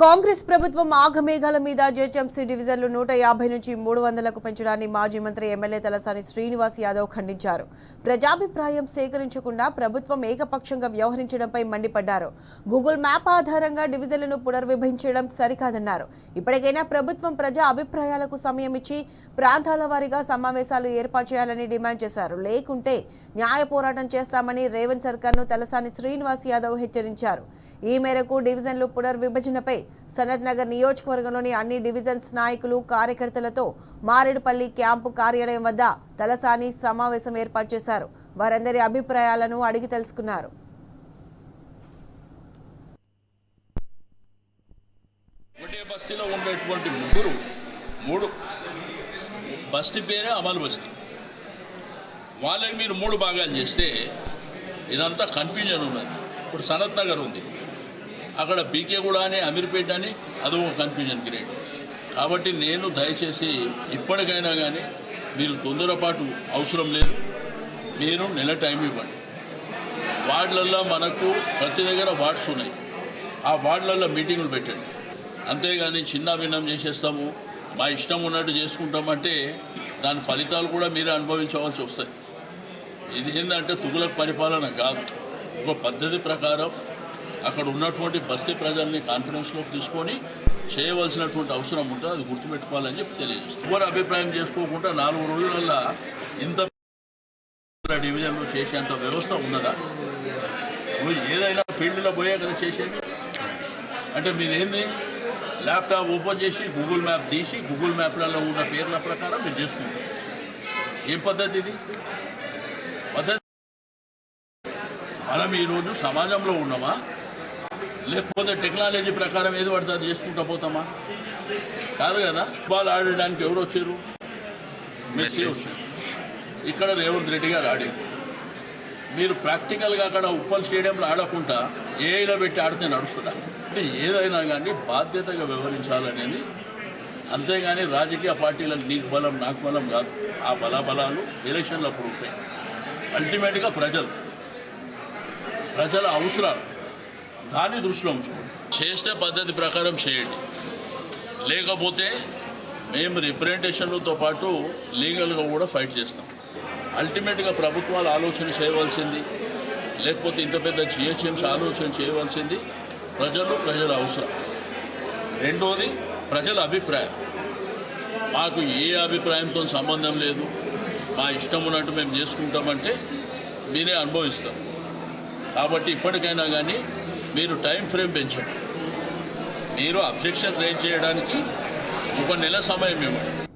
కాంగ్రెస్ ప్రభుత్వం ఆగమేఘాల మీద జేహెచ్ఎంసీ డివిజన్లు 150 నుంచి 300లకు పెంచడాన్ని మాజీ మంత్రి ఎమ్మెల్యే తలసాని శ్రీనివాస్ యాదవ్ ఖండించారు. ప్రజాభిప్రాయం సేకరించకుండా ప్రభుత్వం ఏకపక్షంగా వ్యవహరించడంపై మండిపడ్డారు. గూగుల్ మ్యాప్ ఆధారంగా డివిజన్లను పునర్విభజించడం సరికాదన్నారు. ఇప్పటికైనా ప్రభుత్వం ప్రజా అభిప్రాయాలకు సమయం ఇచ్చి ప్రాంతాల వారీగా సమావేశాలు ఏర్పాటు చేయాలని డిమాండ్ చేశారు. లేకుంటే న్యాయ పోరాటం చేస్తామని రేవంత్ సర్కార్ను తలసాని శ్రీనివాస్ యాదవ్ హెచ్చరించారు. ఈ మేరకు డివిజన్లు పునర్విభజనపై సనత్ నగర్ నియోజకవర్గంలోని అన్ని డివిజన్స్ నాయకులు కార్యకర్తలతో మారేడుపల్లి క్యాంపు కార్యాలయం వద్ద తలసాని సమావేశం ఏర్పాటు చేశారు. వారందరి అభిప్రాయాలను అడిగి తెలుసుకున్నారు. ఒకటే బస్తీలో ఉండేటువంటి మూడు బస్తీ పేరే అమలు బస్తీ. వాళ్ళని మీరు 3 భాగాలు చేస్తే ఇదంతా కన్ఫ్యూజన్ ఉన్నది. ఇప్పుడు సనత్ నగర్ ఉంది, అక్కడ బీకేగూడ అని అమీర్పేట అని అదొక కన్ఫ్యూజన్ క్రియేట్. కాబట్టి నేను దయచేసి ఇప్పటికైనా కానీ మీరు తొందరపాటు అవసరం లేదు, మీరు నెల టైం ఇవ్వండి. వార్డులల్లో మనకు ప్రతి దగ్గర వార్డ్స్ ఉన్నాయి, ఆ వార్డులల్లో మీటింగులు పెట్టండి. అంతేగాని చిన్న భిన్నం చేసేస్తాము, మా ఇష్టం ఉన్నట్టు చేసుకుంటామంటే దాని ఫలితాలు కూడా మీరే అనుభవించవలసి వస్తాయి. ఇది ఏంటంటే తుగులక్ పరిపాలన కాదు. ఒక పద్ధతి ప్రకారం అక్కడ ఉన్నటువంటి బస్తీ ప్రజల్ని కాన్ఫిడెన్స్లోకి తీసుకొని చేయవలసినటువంటి అవసరం ఉంటుంది. అది గుర్తుపెట్టుకోవాలని చెప్పి తెలియజేస్తుంది. ఎవరు అభిప్రాయం చేసుకోకుండా 4 రోజులల్లో ఇంత డివిజన్లు చేసేంత వ్యవస్థ ఉన్నదా? ఏదైనా ఫీల్డ్లో పోయే కదా చేసేది. అంటే మీరేంది ల్యాప్టాప్ ఓపెన్ చేసి గూగుల్ మ్యాప్ తీసి గూగుల్ మ్యాప్లలో ఉన్న పేర్ల ప్రకారం మీరు చేసుకుంటారు. ఏం పద్ధతి ఇది? పద్ధతి మనం ఈరోజు సమాజంలో ఉన్నామా, లేకపోతే టెక్నాలజీ ప్రకారం ఏది పడితే అది చేసుకుంటూ పోతామా? కాదు కదా. ఫుట్బాల్ ఆడడానికి ఎవరు వచ్చారు? మెస్సీ వచ్చారు. ఇక్కడ రేవంత్ రెడ్డి గారు ఆడారు. మీరు ప్రాక్టికల్గా అక్కడ ఉప్పల్ స్టేడియంలో ఆడకుండా ఏఐలో పెట్టి ఆడితే నడుస్తుందా? అంటే ఏదైనా కానీ బాధ్యతగా వ్యవహరించాలనేది. అంతేగాని రాజకీయ పార్టీలకు నీకు బలం నాకు బలం కాదు. ఆ బలాలు ఎలక్షన్లు అప్పుడు ఉంటాయి. అల్టిమేట్గా ప్రజల అవసరాలు దాన్ని దృష్టిలో ఉంచుకోండి. చేస్తే పద్ధతి ప్రకారం చేయండి, లేకపోతే మేము రిప్రజెంటేషన్లతో పాటు లీగల్గా కూడా ఫైట్ చేస్తాం. అల్టిమేట్గా ప్రభుత్వాలు ఆలోచన చేయవలసింది, లేకపోతే ఇంత పెద్ద జిహెచ్ఎంసీ ఆలోచన చేయవలసింది ప్రజల అవసరం. రెండోది ప్రజల అభిప్రాయం. మాకు ఏ అభిప్రాయంతో సంబంధం లేదు, మా ఇష్టం ఉన్నట్టు మేము చేసుకుంటామంటే మీరే అనుభవిస్తాం. కాబట్టి ఇప్పటికైనా కానీ మీరు టైం ఫ్రేమ్ పెంచండి. మీరు అబ్జెక్షన్ రేజ్ చేయడానికి 1 నెల సమయం ఇవ్వండి.